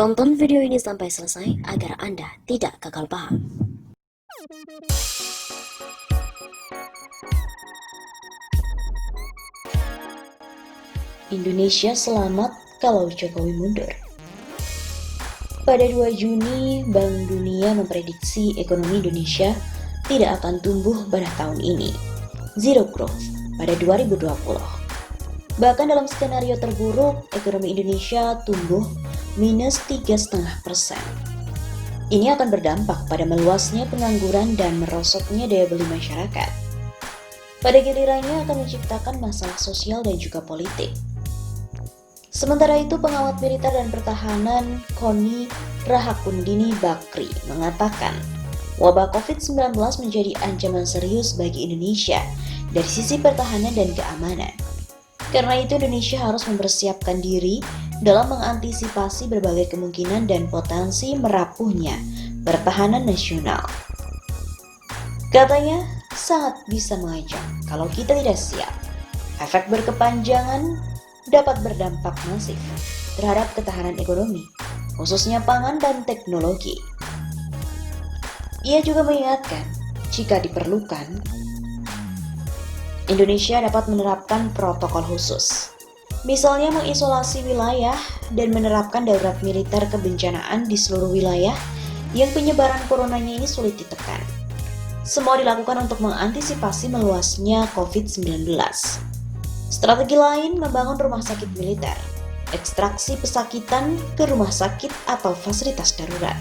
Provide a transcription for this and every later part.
Tonton video ini sampai selesai agar Anda tidak gagal paham. Indonesia selamat kalau Jokowi mundur. Pada 2 Juni, Bank Dunia memprediksi ekonomi Indonesia tidak akan tumbuh pada tahun ini, zero growth pada 2020. Bahkan dalam skenario terburuk, ekonomi Indonesia tumbuh minus 3,5%. Ini akan berdampak pada meluasnya pengangguran dan merosotnya daya beli masyarakat. Pada gilirannya akan menciptakan masalah sosial dan juga politik. Sementara itu, pengamat militer dan pertahanan Koni Rahakundini Bakri mengatakan wabah COVID-19 menjadi ancaman serius bagi Indonesia dari sisi pertahanan dan keamanan. Karena itu, Indonesia harus mempersiapkan diri dalam mengantisipasi berbagai kemungkinan dan potensi merapuhnya pertahanan nasional. Katanya, sangat bisa mengancam kalau kita tidak siap. Efek berkepanjangan dapat berdampak masif terhadap ketahanan ekonomi, khususnya pangan dan teknologi. Ia juga mengingatkan, jika diperlukan, Indonesia dapat menerapkan protokol khusus. Misalnya mengisolasi wilayah dan menerapkan darurat militer kebencanaan di seluruh wilayah yang penyebaran coronanya ini sulit ditekan. Semua dilakukan untuk mengantisipasi meluasnya COVID-19. Strategi lain membangun rumah sakit militer, ekstraksi pesakitan ke rumah sakit atau fasilitas darurat.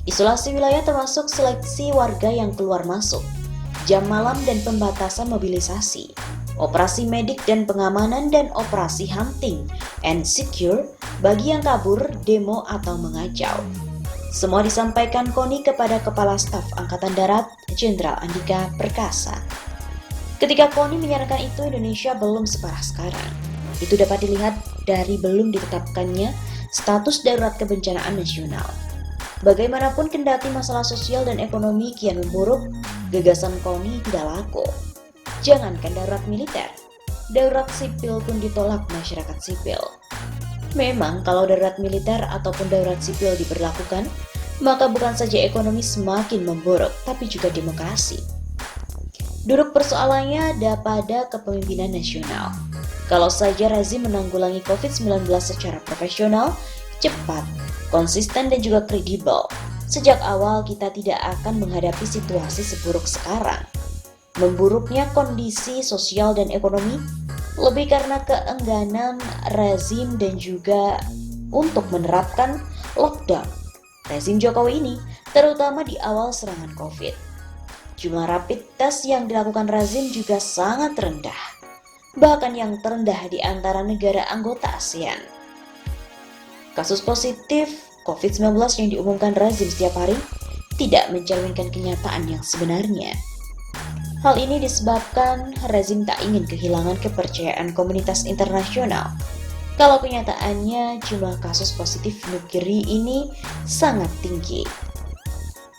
Isolasi wilayah termasuk seleksi warga yang keluar masuk, jam malam dan pembatasan mobilisasi, operasi medik dan pengamanan, dan operasi hunting and secure bagi yang kabur, demo, atau mengacau. Semua disampaikan Koni kepada Kepala Staf Angkatan Darat Jenderal Andika Perkasa. Ketika Koni menyarankan itu, Indonesia belum separah sekarang. Itu dapat dilihat dari belum ditetapkannya status darurat kebencanaan nasional. Bagaimanapun kendati masalah sosial dan ekonomi kian memburuk, gagasan Koni tidak laku. Jangankan darurat militer, darurat sipil pun ditolak masyarakat sipil. Memang kalau darurat militer ataupun darurat sipil diberlakukan, maka bukan saja ekonomi semakin memburuk, tapi juga demokrasi. Duduk persoalannya ada pada kepemimpinan nasional. Kalau saja rezim menanggulangi COVID-19 secara profesional, cepat, konsisten, dan juga kredibel, sejak awal kita tidak akan menghadapi situasi seburuk sekarang. Memburuknya kondisi sosial dan ekonomi lebih karena keengganan rezim dan juga untuk menerapkan lockdown rezim Jokowi ini, terutama di awal serangan COVID. Jumlah rapid test yang dilakukan rezim juga sangat rendah, bahkan yang terendah di antara negara anggota ASEAN. Kasus positif COVID-19 yang diumumkan rezim setiap hari tidak mencerminkan kenyataan yang sebenarnya. Hal ini disebabkan rezim tak ingin kehilangan kepercayaan komunitas internasional. Kalau kenyataannya jumlah kasus positif negeri ini sangat tinggi.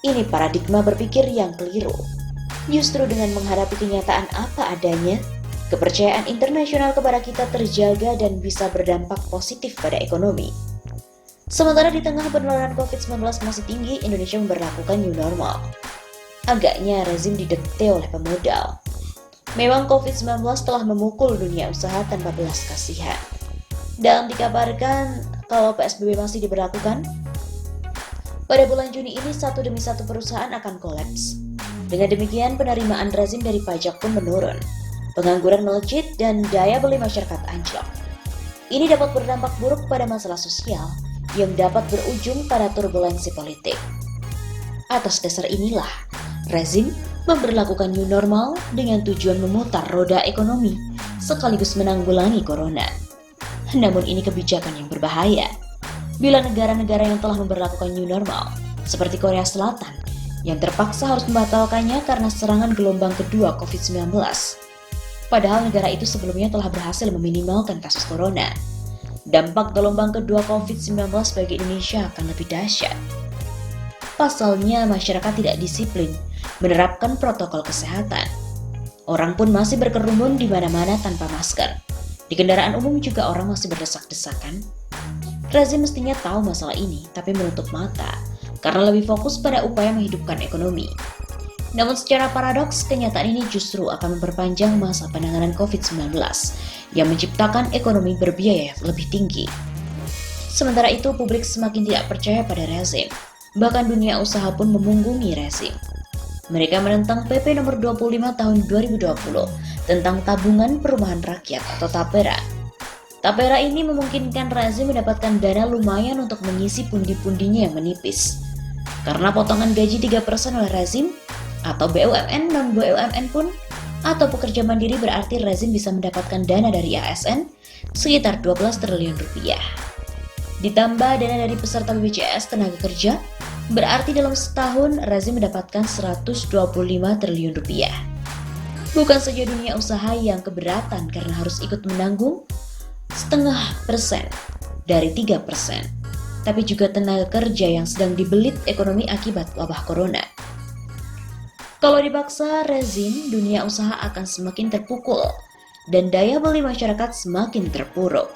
Ini paradigma berpikir yang keliru. Justru dengan menghadapi kenyataan apa adanya, kepercayaan internasional kepada kita terjaga dan bisa berdampak positif pada ekonomi. Sementara di tengah penularan COVID-19 masih tinggi, Indonesia memberlakukan new normal. Agaknya rezim didikte oleh pemodal. Memang COVID-19 telah memukul dunia usaha tanpa belas kasihan. Dan dikabarkan kalau PSBB masih diberlakukan, pada bulan Juni ini satu demi satu perusahaan akan kolaps. Dengan demikian penerimaan rezim dari pajak pun menurun, pengangguran melejit, dan daya beli masyarakat anjlok. Ini dapat berdampak buruk pada masalah sosial yang dapat berujung pada turbulensi politik. Atas dasar inilah, rezim memberlakukan new normal dengan tujuan memutar roda ekonomi sekaligus menanggulangi corona. Namun ini kebijakan yang berbahaya. Bila negara-negara yang telah memberlakukan new normal, seperti Korea Selatan, yang terpaksa harus membatalkannya karena serangan gelombang kedua COVID-19. Padahal negara itu sebelumnya telah berhasil meminimalkan kasus corona. Dampak gelombang kedua COVID-19 bagi Indonesia akan lebih dahsyat. Pasalnya masyarakat tidak disiplin menerapkan protokol kesehatan. Orang pun masih berkerumun di mana-mana tanpa masker. Di kendaraan umum juga orang masih berdesak-desakan. rezim mestinya tahu masalah ini tapi menutup mata karena lebih fokus pada upaya menghidupkan ekonomi. Namun secara paradoks, kenyataan ini justru akan memperpanjang masa penanganan COVID-19 yang menciptakan ekonomi berbiaya lebih tinggi. Sementara itu, publik semakin tidak percaya pada rezim. Bahkan dunia usaha pun memunggungi rezim. Mereka menentang PP nomor 25 tahun 2020 tentang tabungan perumahan rakyat atau TAPERA. TAPERA ini memungkinkan rezim mendapatkan dana lumayan untuk mengisi pundi-pundinya yang menipis. Karena potongan gaji 3% oleh rezim, atau BUMN non-BUMN pun, atau pekerja mandiri, berarti rezim bisa mendapatkan dana dari ASN sekitar 12 triliun rupiah. Ditambah dana dari peserta BPJS tenaga kerja, berarti dalam setahun rezim mendapatkan 125 triliun rupiah. Bukan saja dunia usaha yang keberatan karena harus ikut menanggung 0,5% dari 3%, tapi juga tenaga kerja yang sedang dibelit ekonomi akibat wabah corona. Kalau dipaksa rezim, dunia usaha akan semakin terpukul dan daya beli masyarakat semakin terpuruk.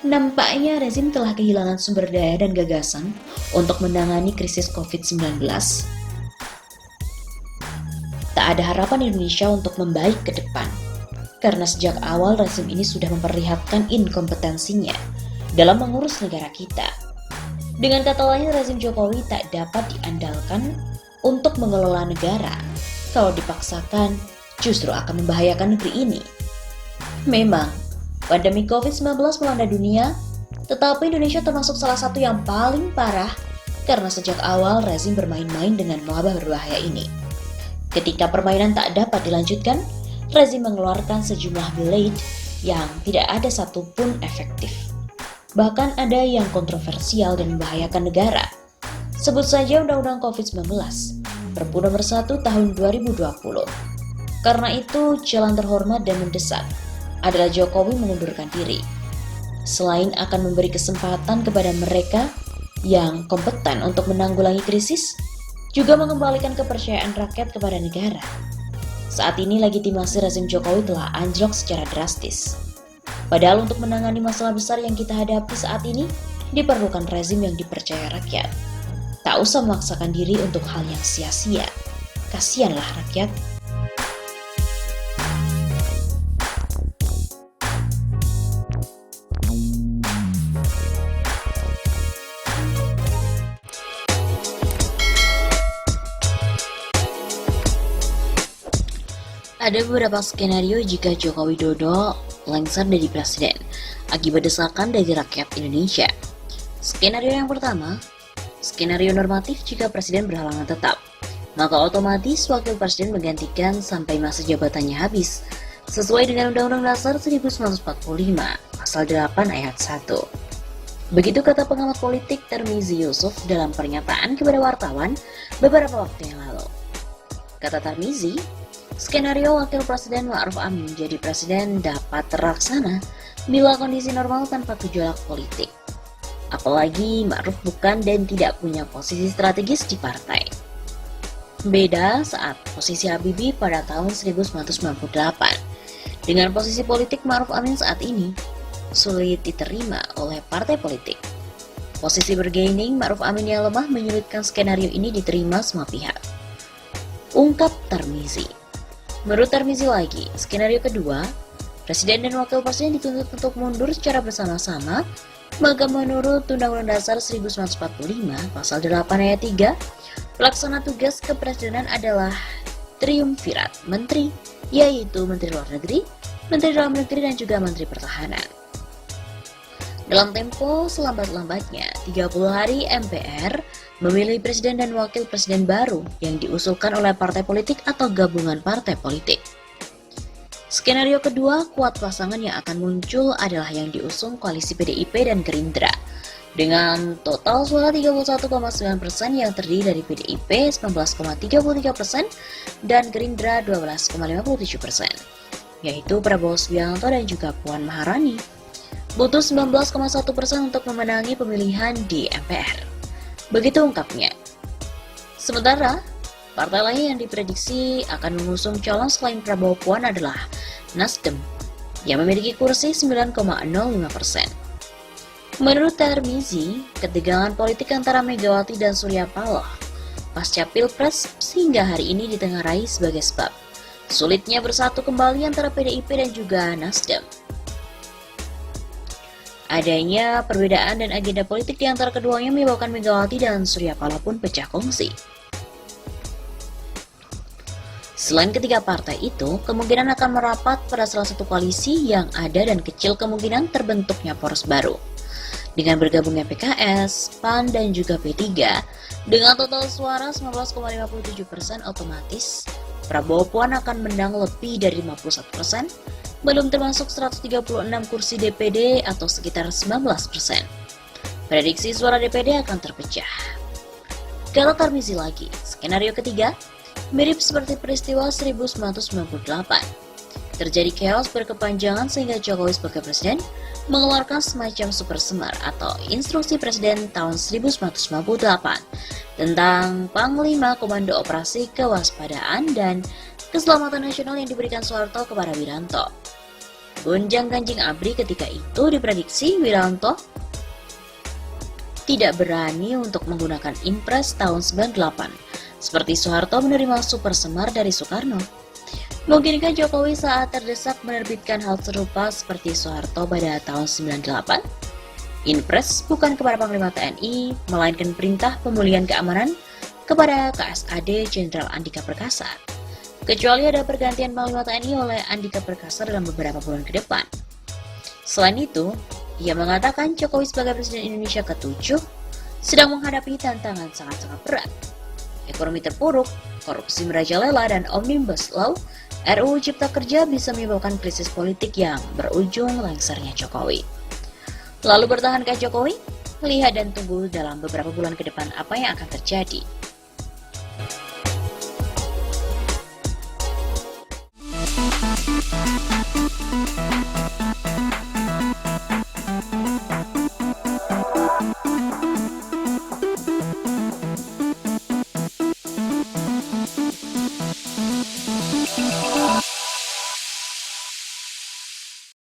Nampaknya rezim telah kehilangan sumber daya dan gagasan untuk menangani krisis COVID-19. Tak ada harapan Indonesia untuk membaik ke depan, karena sejak awal rezim ini sudah memperlihatkan inkompetensinya dalam mengurus negara kita. Dengan kata lain, rezim Jokowi tak dapat diandalkan untuk mengelola negara. Kalau dipaksakan, justru akan membahayakan negeri ini. Memang, pandemi COVID-19 melanda dunia, tetapi Indonesia termasuk salah satu yang paling parah karena sejak awal rezim bermain-main dengan wabah berbahaya ini. Ketika permainan tak dapat dilanjutkan, rezim mengeluarkan sejumlah blade yang tidak ada satupun efektif. Bahkan ada yang kontroversial dan membahayakan negara. Sebut saja Undang-Undang COVID-19, Perpu nomor 1 tahun 2020. Karena itu, jalan terhormat dan mendesak adalah Jokowi mengundurkan diri. Selain akan memberi kesempatan kepada mereka yang kompeten untuk menanggulangi krisis, juga mengembalikan kepercayaan rakyat kepada negara. Saat ini legitimasi rezim Jokowi telah anjlok secara drastis. Padahal untuk menangani masalah besar yang kita hadapi saat ini, diperlukan rezim yang dipercaya rakyat. Tak usah memaksakan diri untuk hal yang sia-sia. Kasihanlah rakyat. Ada beberapa skenario jika Joko Widodo lengser dari presiden akibat desakan dari rakyat Indonesia. Skenario yang pertama, skenario normatif jika presiden berhalangan tetap, maka otomatis wakil presiden menggantikan sampai masa jabatannya habis, sesuai dengan Undang-Undang Dasar 1945, Pasal 8 Ayat 1. Begitu kata pengamat politik Tarmizi Yusuf dalam pernyataan kepada wartawan beberapa waktu yang lalu. Kata Tarmizi, skenario wakil presiden Ma'ruf Amin menjadi presiden dapat terlaksana bila kondisi normal tanpa gejolak politik. Apalagi Ma'ruf bukan dan tidak punya posisi strategis di partai. Beda saat posisi Habibie pada tahun 1998. Dengan posisi politik Ma'ruf Amin saat ini, sulit diterima oleh partai politik. Posisi bergaining Ma'ruf Amin yang lemah menyulitkan skenario ini diterima semua pihak. Ungkap Tarmizi. Menurut Tarmizi lagi, skenario kedua, presiden dan wakil presiden dituntut untuk mundur secara bersama-sama, maka menurut Undang-Undang Dasar 1945, Pasal 8 Ayat 3, pelaksana tugas kepresidenan adalah triumvirat menteri, yaitu Menteri Luar Negeri, Menteri Dalam Negeri, dan juga Menteri Pertahanan. Dalam tempo selambat-lambatnya, 30 hari MPR memilih presiden dan wakil presiden baru yang diusulkan oleh partai politik atau gabungan partai politik. Skenario kedua, kuat pasangan yang akan muncul adalah yang diusung koalisi PDIP dan Gerindra. Dengan total suara 31,9% yang terdiri dari PDIP 19,33% dan Gerindra 12,57%, yaitu Prabowo Subianto dan juga Puan Maharani. Butuh 19,1% untuk memenangi pemilihan di MPR. Begitu ungkapnya. Sementara, partai lain yang diprediksi akan mengusung calon selain Prabowo Puan adalah Nasdem, yang memiliki kursi 9,05%. Menurut Tarmizi, ketegangan politik antara Megawati dan Surya Paloh pasca Pilpres hingga hari ini ditengarai sebagai sebab sulitnya bersatu kembali antara PDIP dan juga Nasdem. Adanya perbedaan dan agenda politik di antara keduanya menyebabkan Megawati dan Surya Paloh pun pecah kongsi. Selain ketiga partai itu, kemungkinan akan merapat pada salah satu koalisi yang ada dan kecil kemungkinan terbentuknya poros baru. Dengan bergabungnya PKS, PAN, dan juga P3, dengan total suara 19,57% otomatis, Prabowo Puan akan menang lebih dari 51%, belum termasuk 136 kursi DPD atau sekitar 19%. Prediksi suara DPD akan terpecah. Kata Tarmizi lagi, skenario ketiga mirip seperti peristiwa 1998. Terjadi chaos berkepanjangan sehingga Jokowi sebagai presiden mengeluarkan semacam super semar atau instruksi presiden tahun 1998 tentang Panglima Komando Operasi Kewaspadaan dan Keselamatan Nasional yang diberikan Soeharto kepada Wiranto. Gonjang-ganjing ABRI ketika itu diprediksi Wiranto tidak berani untuk menggunakan Impres tahun 98, seperti Soeharto menerima super semar dari Soekarno. Mungkinkah Jokowi saat terdesak menerbitkan hal serupa seperti Soeharto pada tahun 98? Impres bukan kepada Panglima TNI, melainkan perintah pemulihan keamanan kepada KSAD Jenderal Andika Perkasa. Kecuali ada pergantian Panglima TNI oleh Andika Perkasa dalam beberapa bulan ke depan. Selain itu, ia mengatakan Jokowi sebagai Presiden Indonesia ke-7 sedang menghadapi tantangan sangat-sangat berat. Ekonomi terpuruk, korupsi merajalela, dan Omnibus Law RUU Cipta Kerja bisa menyebabkan krisis politik yang berujung lengsernya Jokowi. Lalu bertahankah Jokowi? Lihat dan tunggu dalam beberapa bulan ke depan apa yang akan terjadi.